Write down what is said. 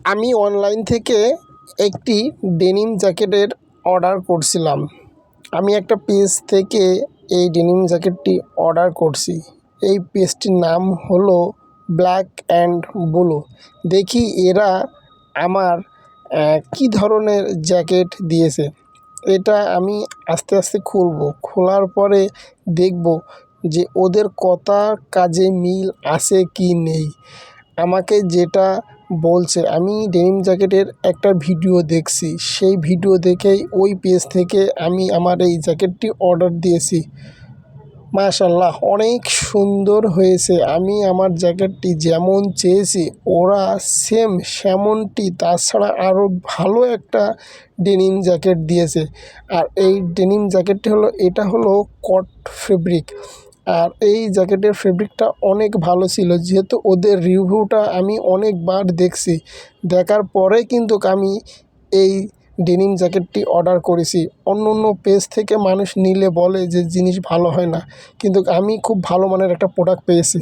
আমি অনলাইন থেকে একটি ডেনিম জ্যাকেটের অর্ডার করছিলাম। আমি একটা পেজ থেকে এই ডেনিম জ্যাকেটটি অর্ডার করছি। এই পেজটির নাম হলো ব্ল্যাক অ্যান্ড ব্লু। দেখি এরা আমার কি ধরনের জ্যাকেট দিয়েছে। এটা আমি আস্তে আস্তে খুলবো, খোলার পরে দেখব যে ওদের কথা কাজে মিল আছে কি নেই। আমাকে যেটা বলছে, আমি ডেনিম জ্যাকেটের একটা ভিডিও দেখছি, সেই ভিডিও দেখেই ওই পেজ থেকে আমি আমার এই জ্যাকেটটি অর্ডার দিয়েছি। মাশাআল্লাহ, অনেক সুন্দর হয়েছে। আমি আমার জ্যাকেটটি যেমন চেয়েছি ওরা সেম সেমনটি, তাছাড়া আরও ভালো একটা ডেনিম জ্যাকেট দিয়েছে। আর এই ডেনিম জ্যাকেটটি এটা হলো কট ফেব্রিক। আর এই জ্যাকেটের ফেব্রিকটা অনেক ভালো ছিল, যেহেতু ওদের রিভিউটা আমি অনেকবার দেখছি। দেখার পরে কিন্তু আমি এই ডেনিম জ্যাকেটটি অর্ডার করেছি। অন্য অন্য পেজ থেকে মানুষ নিলে বলে যে জিনিস ভালো হয় না, কিন্তু আমি খুব ভালো মানের একটা প্রোডাক্ট পেয়েছি।